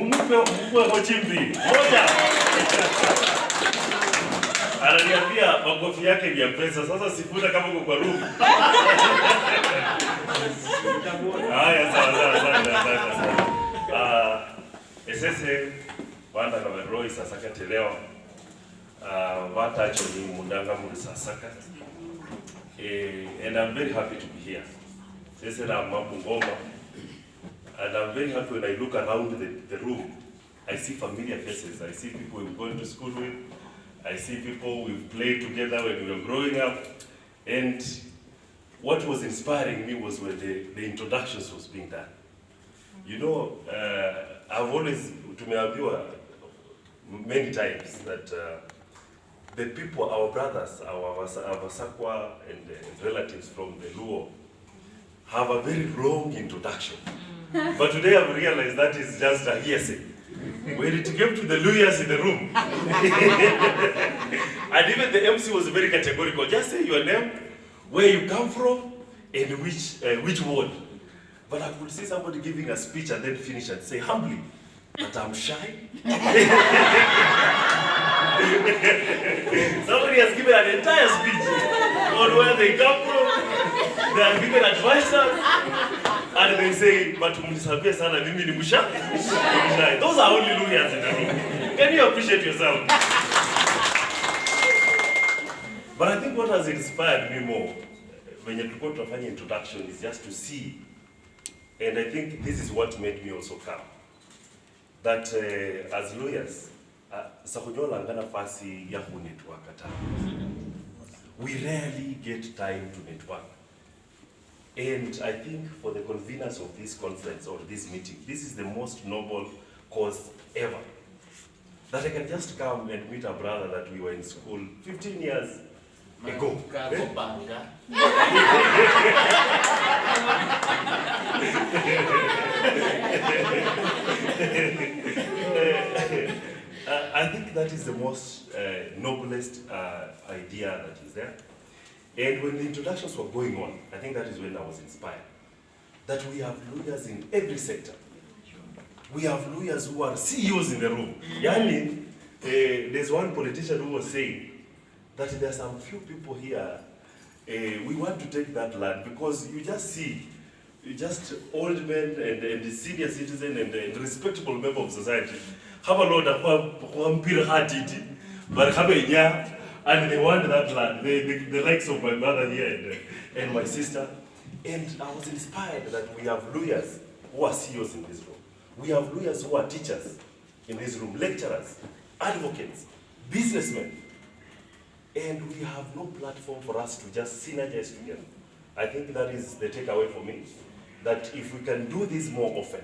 Mkwe chimbi. Moja. Ananiambia makofi yake ni ya pesa. Sasa sifuta kama uko kwa room. Haya sawa. Esese wanda kama Roy Sasaka telewa. Watacho ni mundanga muri Sasaka. And I'm very happy to be here. Sese na mambo ngoma. And I'm very happy when I look around the room. I see familiar faces. I see people we've gone to school with. I see people we've played together when we were growing up. And what was inspiring me was when the introductions was being done. You know, I've always, tumeambiwa many times that the people, our brothers, our Sakwa and relatives from the Luo have a very long introduction. But today I've realized that is just a hearsay. When it came to the lawyers in the room, and even the MC was very categorical. Just say your name, where you come from, and which ward. But I could see somebody giving a speech and then finish and say humbly, but I'm shy. Somebody has given an entire speech on where they come from. They are given advisors. And they say, but mnisabia sana mimi ni musha. Those are only lawyers in the room. Can you appreciate yourself? But I think what has inspired me more when you go to an introduction is just to see, and I think this is what made me also come, that as lawyers, we rarely get time to network. And I think for the conveners of this conference or this meeting, this is the most noble cause ever. That I can just come and meet a brother that we were in school 15 years ago. I think that is the most noblest idea that is there. And when the introductions were going on, I think that is when I was inspired. That we have lawyers in every sector. We have lawyers who are CEOs in the room. Yani, there's one politician who was saying that there are some few people here, we want to take that land because you just see, just old men and the senior citizen and respectable member of society have a lot of but and they want that land, the likes of my mother here and my sister. And I was inspired that we have lawyers who are CEOs in this room. We have lawyers who are teachers in this room, lecturers, advocates, businessmen. And we have no platform for us to just synergize together. I think that is the takeaway for me, that if we can do this more often,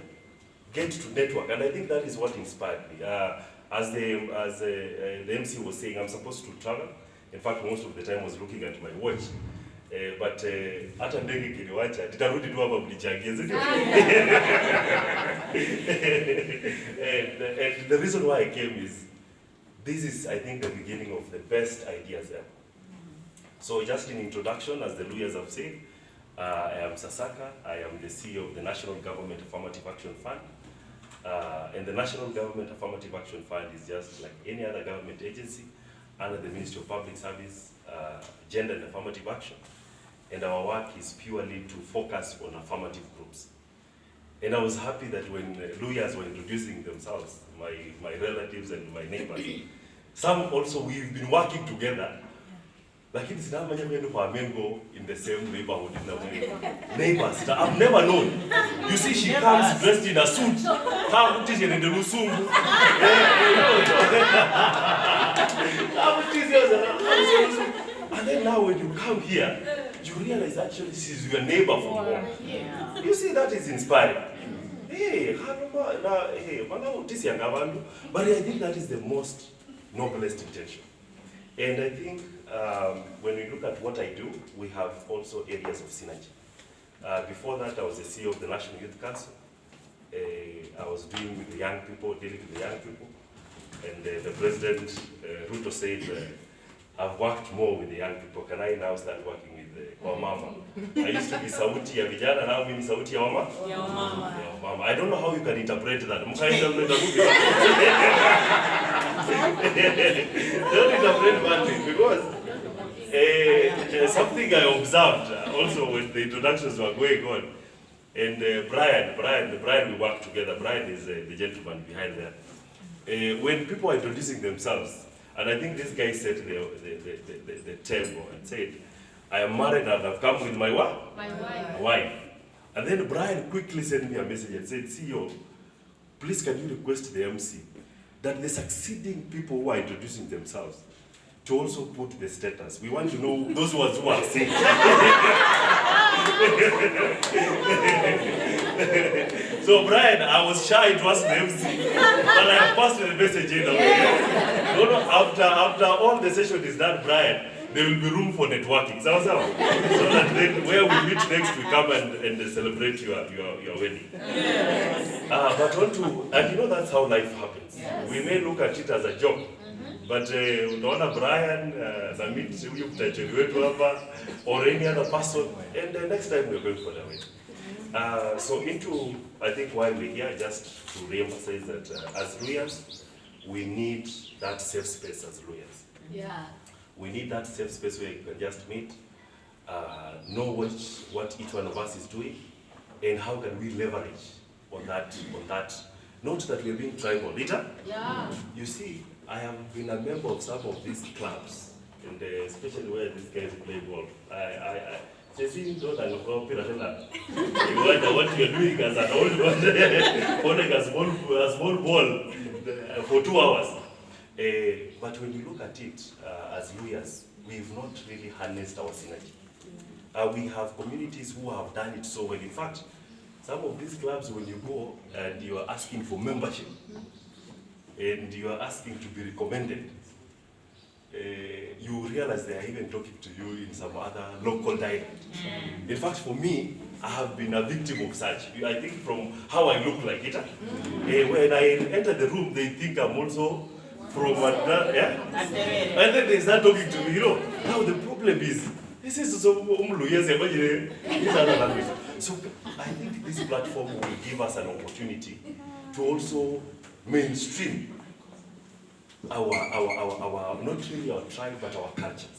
get to network, and I think that is what inspired me. As the MC was saying, I'm supposed to travel. In fact, most of the time I was looking at my watch. But hata ndege kiliwacha, titarudi tu hapa mnichangie. And the reason why I came is, this is, I think, the beginning of the best ideas ever. So just in introduction, as the lawyers have said, I am Sasaka. I am the CEO of the National Government Affirmative Action Fund. And the National Government Affirmative Action Fund is just like any other government agency under the Ministry of Public Service, Gender and Affirmative Action. And our work is purely to focus on affirmative groups. And I was happy that when lawyers were introducing themselves, my relatives and my neighbors, some also, we've been working together. Lakini sinamanya kwenda kwa Mengo in the same neighborhood in the neighbors. I've never known. You see, she comes dressed in a suit. How teaching in the Lusungu. And then now when you come here, you realize actually this is your neighbor from home. You see, that is inspiring. But I think that is the most noblest intention. And I think when we look at what I do, we have also areas of synergy. Before that, I was the CEO of the National Youth Council. I was dealing with the young people. And the President, Ruto, said, I've worked more with the young people. Can I now start working with the mama? I used to be sauti ya vijana, now mimi sauti ya mama. mama. I don't know how you can interpret that. Don't interpret badly, because something I observed also when the introductions were going on, and Brian, we work together. Brian is the gentleman behind there. When people are introducing themselves, and I think this guy set the table and said, I am married and I've come with my what? My wife. My wife. And then Brian quickly sent me a message and said, CEO, please can you request the MC that the succeeding people who are introducing themselves to also put the status. We want to know those ones who are sick. So Brian, I was shy to ask the MC, but I passed the message in a way. No, after all the session is done, Brian, there will be room for networking. So that then where we meet next, we come and celebrate your wedding. Yes. But and you know that's how life happens. Yes. We may look at it as a job. But utaona Brian, na meet huyu mtajiri wetu hapa, or any other person, and the next time we're going for the wedding. So I think why we're here, just to re-emphasize that as lawyers, we need that safe space as lawyers. Yeah. We need that safe space where you can just meet, know what each one of us is doing, and how can we leverage on that. Not that we're being tribal. Rita? Yeah. You see, I have been a member of some of these clubs, and especially where these guys play golf. I don't know what you're doing as an old one, holding a small ball for 2 hours. But when you look at it as lawyers, we've not really harnessed our synergy. We have communities who have done it so well. In fact, some of these clubs, when you go and you are asking for membership, and you are asking to be recommended, you realize they are even talking to you in some other local dialect. In fact, for me, I have been a victim of such. I think from how I look like it, when I enter the room, they think I'm also from another, yeah? And then they start talking to me, Now the problem is, this is so these other languages. So I think this platform will give us an opportunity to also mainstream our not really our tribe, but our culture.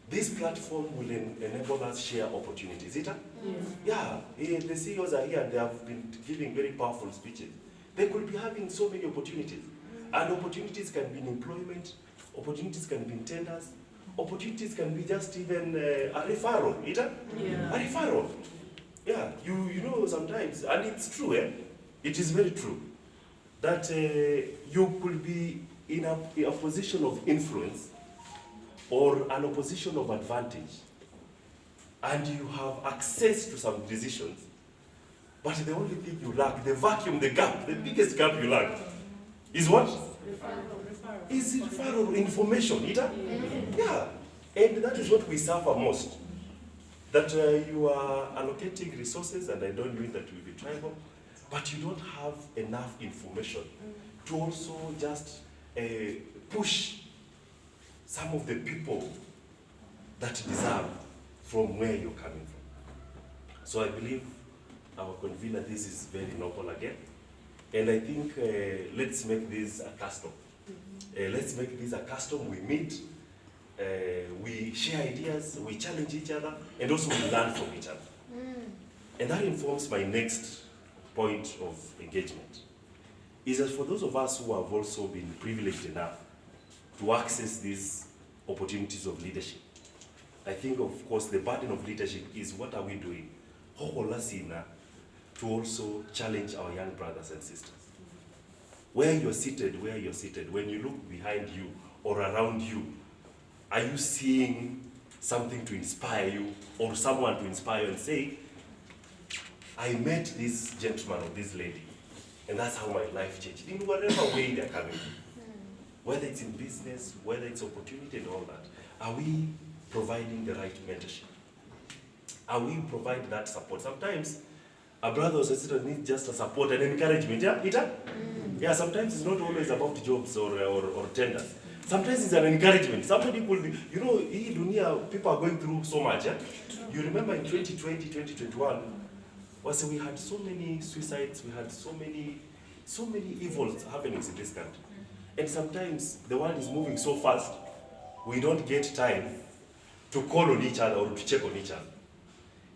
This platform will enable us share opportunities. Yeah, the CEOs are here and they have been giving very powerful speeches. They could be having so many opportunities. And opportunities can be in employment, opportunities can be in tenders, opportunities can be just even a referral. A referral. Yeah, you know sometimes, and it's true, it is very true, that you could be in a position of influence or an opposition of advantage, and you have access to some decisions, but the only thing you lack, the vacuum, the gap, the biggest gap you lack, is what? Referral. Is referral information, Yeah, and that is what we suffer most. That you are allocating resources, and I don't mean that we be tribal, but you don't have enough information to also just push some of the people that deserve from where you're coming from. So I believe our convener, this is very noble again. And I think let's make this a custom. Let's make this a custom. We meet, we share ideas, we challenge each other, and also we learn from each other. And that informs my next point of engagement. Is that for those of us who have also been privileged enough to access these opportunities of leadership, I think, of course, the burden of leadership is what are we doing? To also challenge our young brothers and sisters. Where you're seated, when you look behind you or around you, are you seeing something to inspire you or someone to inspire you and say, I met this gentleman or this lady, and that's how my life changed, in whatever way they're coming from. Whether it's in business, whether it's opportunity and all that, are we providing the right mentorship? Are we providing that support? Sometimes a brother or sister needs just a support and encouragement. Yeah, sometimes it's not always about jobs or tenders. Sometimes it's an encouragement. Somebody could be, people are going through so much. You remember in 2020, 2021, was we had so many suicides, we had so many evils happenings in this country. And sometimes the world is moving so fast, we don't get time to call on each other or to check on each other.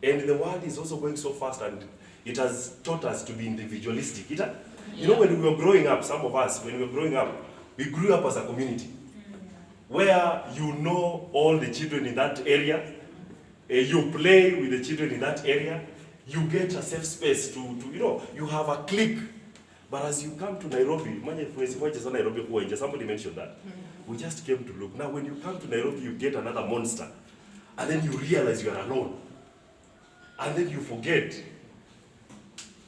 And the world is also going so fast, and it has taught us to be individualistic. You know, when we were growing up, some of us, when we were growing up, we grew up as a community where you know all the children in that area, you play with the children in that area, you get a safe space to you know, you have a clique. But as you come to Nairobi, somebody mentioned that. We just came to look. Now when you come to Nairobi, you get another monster. And then you realize you are alone. And then you forget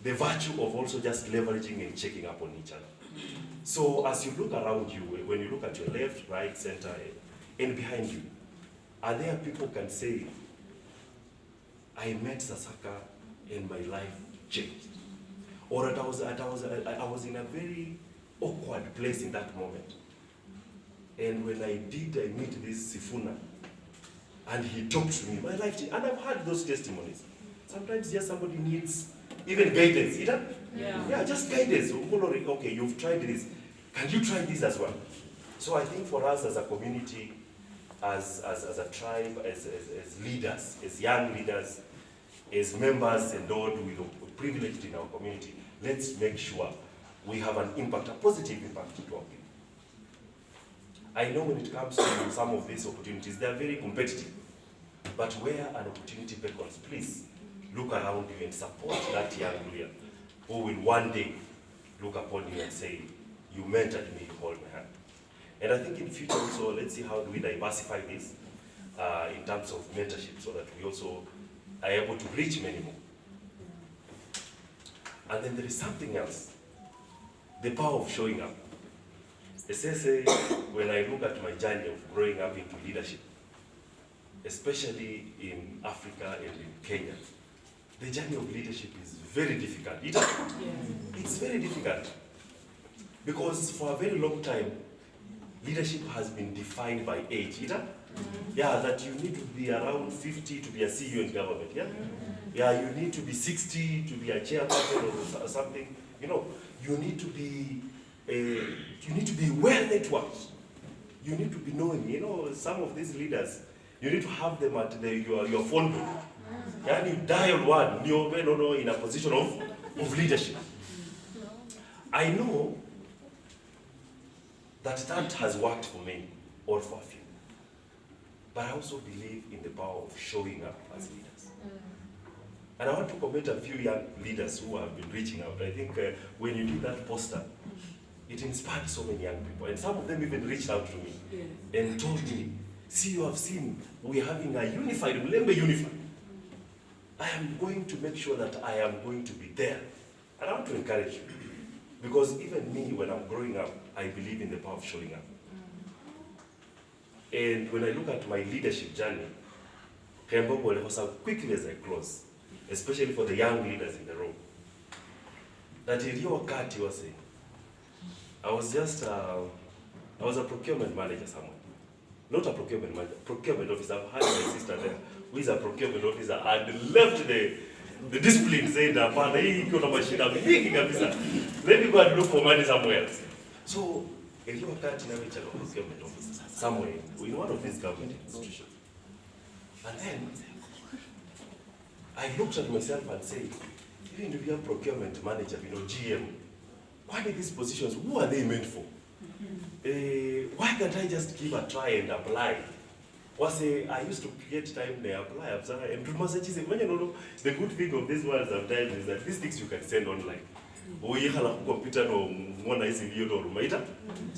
the virtue of also just leveraging and checking up on each other. So as you look around you, when you look at your left, right, center, and behind you, are there people who can say, I met Sasaka and my life changed? Or I was in a very awkward place in that moment. And when I meet this Sifuna, and he talked to me, my life changed. And I've heard those testimonies. Sometimes just somebody needs even guidance. Yeah, just guidance. Okay, you've tried this. Can you try this as well? So I think for us as a community, as a tribe, as leaders, as young leaders, as members endowed with privilege in our community, let's make sure we have an impact, a positive impact to our people. I know when it comes to some of these opportunities, they are very competitive. But where an opportunity beckons, please look around you and support that young leader who will one day look upon you and say, you mentored me, you hold my hand. And I think in future also, let's see how do we diversify this in terms of mentorship so that we also are able to reach many more. And then there is something else, the power of showing up. Especially when I look at my journey of growing up into leadership, especially in Africa and in Kenya, the journey of leadership is very difficult. It's very difficult. Because for a very long time, leadership has been defined by age. Yeah, that you need to be around 50 to be a CEO in government. Yeah, you need to be 60 to be a chairperson or something. You know, you need to be well networked. You need to be knowing. You know, some of these leaders, you need to have them at your phone book. And you dial one, you're in a position of leadership. I know that has worked for many or for a few. But I also believe in the power of showing up as leaders. And I want to commend a few young leaders who have been reaching out. I think when you did that poster, it inspired so many young people. And some of them even reached out to me and told me, see, you have seen, we're having a unified, Mlembe unified. I am going to make sure that I am going to be there. And I want to encourage you. Because even me, when I'm growing up, I believe in the power of showing up. And when I look at my leadership journey, quickly as I close, especially for the young leaders in the room, that wakati was saying, I was a procurement manager somewhere. Not a procurement manager, procurement officer. I've had my sister there, who is a procurement officer, and left the discipline saying that, let me go and look for money somewhere else. So, if you are a procurement officer somewhere in one of these government institutions, and then I looked at myself and said, even if you have procurement manager, GM, why are these positions, who are they meant for? Why can't I just give a try and apply? I used to create time, they apply, and the good thing of this world sometimes is that these things you can send online. So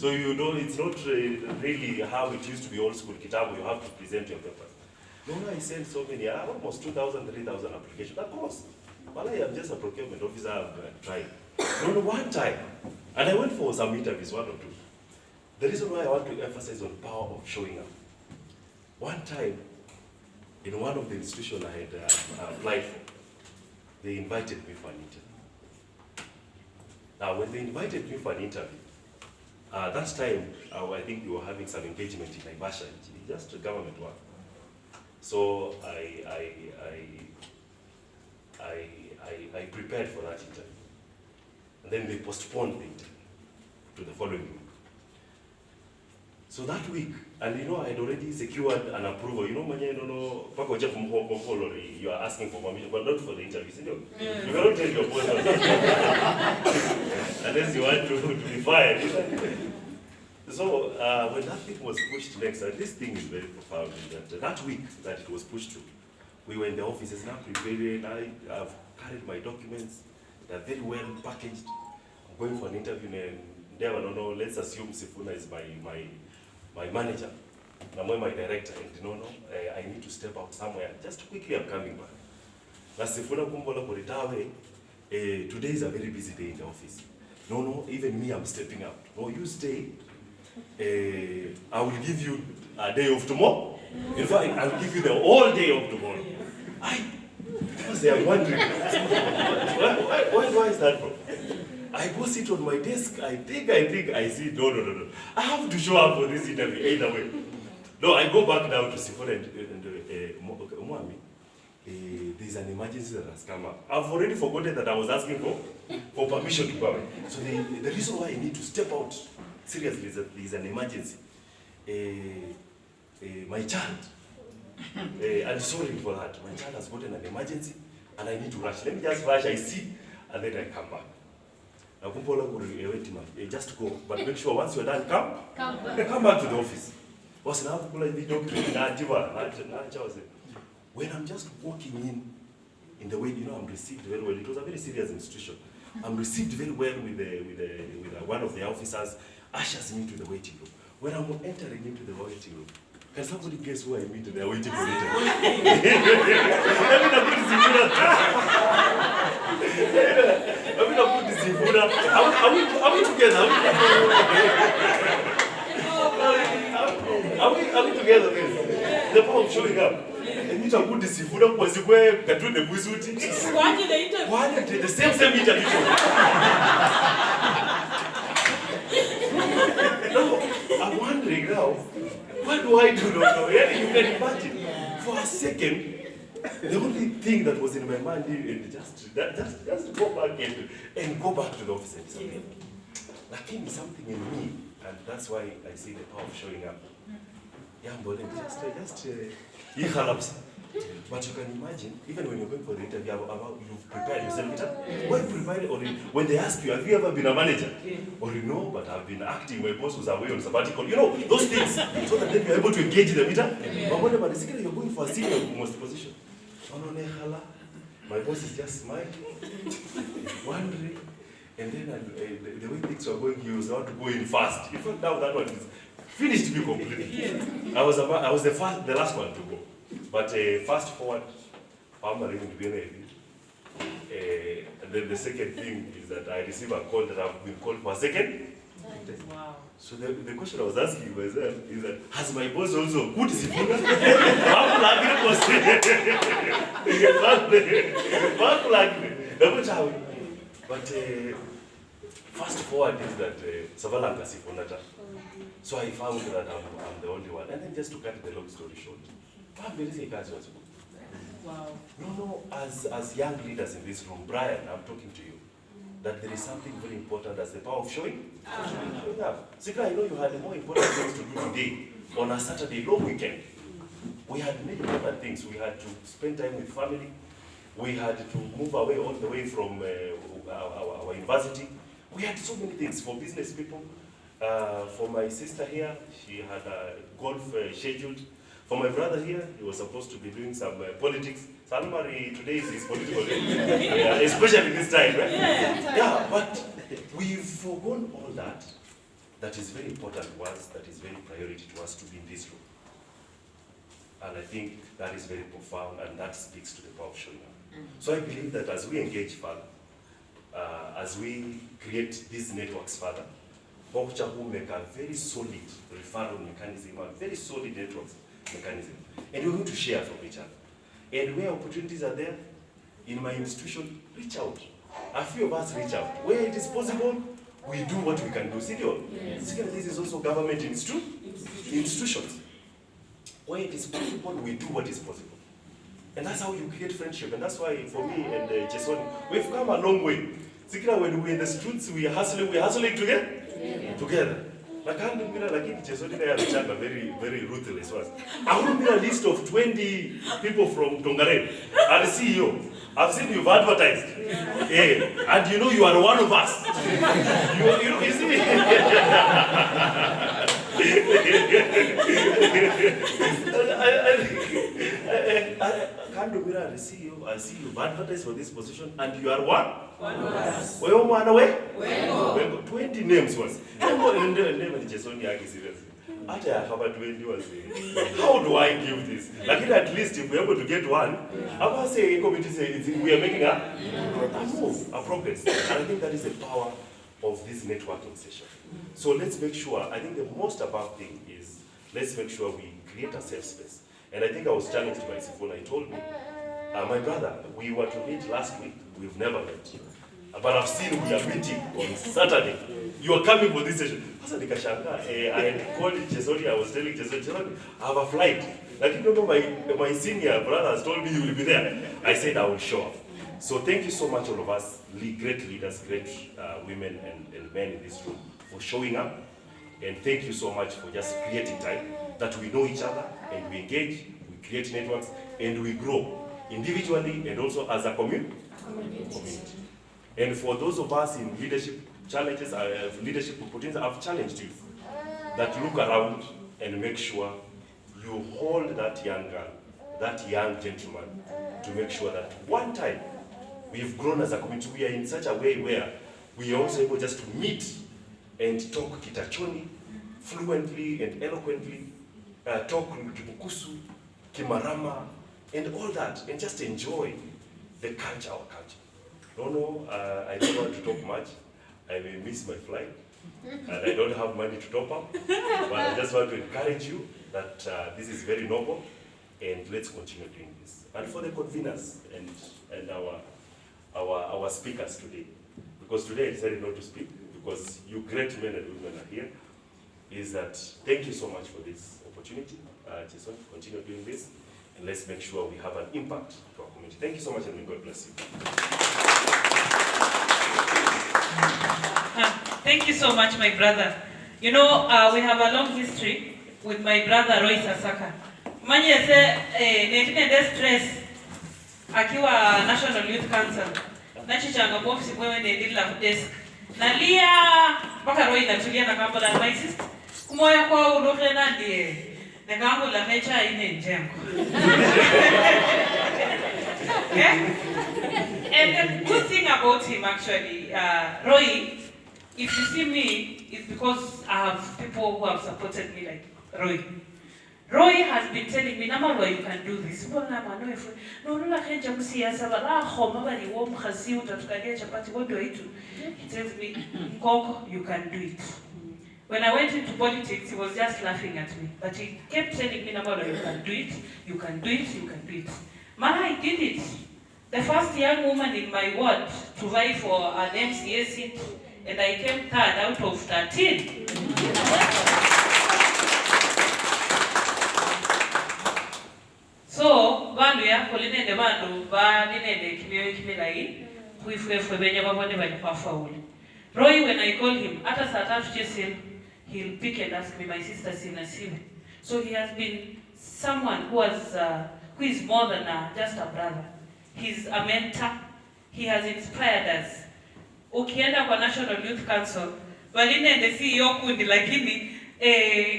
you know, it's not really how it used to be old school, Kitabu, you have to present your papers. No, I sent so many, almost 2,000, 3,000 applications. Of course, while I am just a procurement officer, I've tried. No, one time, and I went for some interviews, one or two. The reason why I want to emphasize on the power of showing up. One time, in one of the institutions I had applied for, they invited me for an interview. Now, when they invited me for an interview, that time, I think we were having some engagement in Naivasha, just government work. So I I prepared for that interview. And then they postponed the interview to the following week. So that week, and you know, I had already secured an approval. You know, you are asking for permission, but not for the interview. You cannot tell your boss unless you want to be fired. So when that thing was pushed next, and this thing is very profound, that week that it was pushed to, we were in the offices now preparing. I've carried my documents. They're very well packaged. I'm going for an interview, and let's assume Sifuna is my manager. I'm my director, and I need to step out somewhere. Just quickly, I'm coming back. Na Sifuna kumbola koritawe. Today is a very busy day in the office. No, even me, I'm stepping out. No, you stay. I will give you a day of tomorrow. In fact, I will give you the whole day of tomorrow. Because they are wondering, why is that from? I go sit on my desk, I think, I see, no. I have to show up for this interview, either way. No, I go back down to Sifuna and Mwami, there's an emergency that has come up. I've already forgotten that I was asking for permission to go. So the reason why I need to step out, seriously, is that there's an emergency. My child, I'm sorry for that. My child has gotten an emergency and I need to rush. Let me just rush, I see, and then I come back. Just go, but make sure once you're done, come back to the office. When I'm just walking in the way, I'm received very well. It was a very serious institution. I'm received very well with one of the officers, ushers me to the waiting room. When I'm entering into the waiting room, can somebody guess who I meet in the waiting room? Are we together? Are we together? The power of showing up. And you talk about the Sifuna was where the Buzuti. The same interview. No, I'm wondering now, what do I do now? You can imagine. For a second, the only thing that was in my mind is just go back and go back to the office and say, like something in me, and that's why I see the power of showing up. Yeah, but but you can imagine, even when you're going for the interview, you've prepared yourself. When they ask you, have you ever been a manager? Or but I've been acting, my boss was away on sabbatical. Those things, so that then you're able to engage them. But whenever you're going for a senior most position, my boss is just smiling, wondering, and then the way things were going, he was about to go in fast. In fact, now that one is finished me completely. I was the last one to go. But fast forward, I'm not even to be and then the second thing is that I receive a call that I've been called for a second. Wow. So the question I was asking myself is that, has my boss also put his foot? But fast forward is that Savalanga Sifonata. So I found that I'm the only one. And then just to cut the long story short, wow. No, as young leaders in this room, Brian, I'm talking to you, that there is something very important as the power of showing up. Sika, I know you had more important things to do today on a Saturday long weekend. We had many important things. We had to spend time with family. We had to move away all the way from our university. We had so many things for business people. For my sister here, she had a golf scheduled. For my brother here, he was supposed to be doing some politics. Salmari today is his political day, especially this time, right? Yeah, but we've forgone all that. That is very important to us, that is very priority to us to be in this room. And I think that is very profound, and that speaks to the power of showing up. So I believe that as we engage further, as we create these networks further, Bokucha will make a very solid referral mechanism, a very solid networks mechanism. And we're going to share from each other. And where opportunities are there, in my institution, reach out. A few of us reach out. Where it is possible, we do what we can do. Yes. This is also government institutions. Where it is possible, we do what is possible. And that's how you create friendship. And that's why for me and Jason, we've come a long way. Sikila, when we're in the streets, we're hustling together. Like I can't be like Jason very, very ruthless was. I want to be a list of 20 people from Tongaren and the CEO. I've seen you've advertised. Yeah. And you know you are one of us. you know, you see? I see you've advertised for this position and you are one of us. 20 names was. After I covered 20 was how do I give this? Like at least if we're able to get one, I will say committee say we are making a move, a progress. And I think that is the power of this networking session. So let's make sure, I think the most above thing is, let's make sure we create a safe space. And I think I was challenged by Sifuna. He told me, my brother, we were to meet last week, we've never met. But I've seen we are meeting on Saturday. You are coming for this session. I called Jesoni, I was telling Jesoni, I have a flight. Like, you know, my senior brother has told me you will be there. I said I will show up. So thank you so much, all of us, great leaders, great women and men in this room for showing up. And thank you so much for just creating time that we know each other and we engage, we create networks, and we grow individually and also as a community. And for those of us in leadership challenges, leadership opportunities, I've challenged you that look around and make sure you hold that young girl, that young gentleman, to make sure that one time we've grown as a community. We are in such a way where we are also able just to meet and talk Kitachoni fluently and eloquently, talk Kibukusu, Kimarama, and all that, and just enjoy the culture, our culture. No, I don't want to talk much. I may miss my flight, and I don't have money to top up, but I just want to encourage you that this is very noble, and let's continue doing this. And for the conveners and our speakers today, because today I decided not to speak, because you great men and women are here, is that thank you so much for this opportunity. Jason, continue doing this, and let's make sure we have an impact to our community. Thank you so much, and may God bless you. Thank you so much, my brother. You know, we have a long history with my brother Roy Sasaka. Manye se netine stress akiwa National Youth Council. Nachichanga ofisi mwewe nedila desk. Nalia mpaka Roy natulia na kambo la my sister. Kumoya kwa uloke nandie. Na kambo la mecha ine njengo. Okay? And the good thing about him actually, Roy, if you see me, it's because I have people who have supported me like Roy. Roy has been telling me, Roy, you can do this. He tells me, Koko, you can do it. When I went into politics, he was just laughing at me. But he kept telling me, Roy, you can do it, you can do it, you can do it. Man, I did it. The first young woman in my ward to vie for an MCA seat, and I came third out of 13. So, vandu ya koline de vandu va nine kimilai kuifwe benye babone bali kwa fauli. Roy, when I call him, ata saa tatu chesi, he'll pick and ask me, my sister sina simu. So he has been someone who is more than just a brother. He's a mentor. He has inspired us. Ukienda kwa National Youth Council, waline the CEO kundi lakini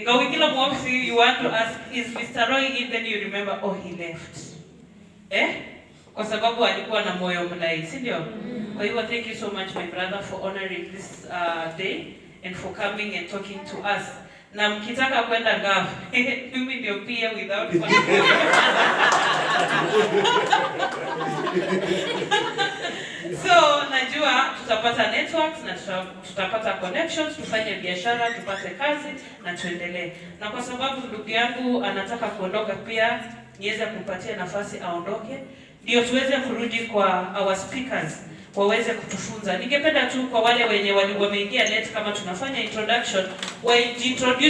ngawikila mwofisi you want to ask, is Mr. Roy in? Then you remember, oh, he left. Kwa sababu alikuwa na moyo mlai, si ndio? Kwa hivyo thank you so much, my brother, for honoring this day and for coming and talking to us. Na mkitaka kwenda NGAAF, mimi ndio pia without So, najua tutapata networks na tutapata connections, tufanye biashara, tupate kazi na tuendelee. Na kwa sababu ndugu yangu anataka kuondoka pia, niweze kumpatia nafasi aondoke, ndio tuweze kurudi kwa our speakers waweze kutufunza. Ningependa tu kwa wale wenye wameingia late, kama tunafanya introduction, wa introduce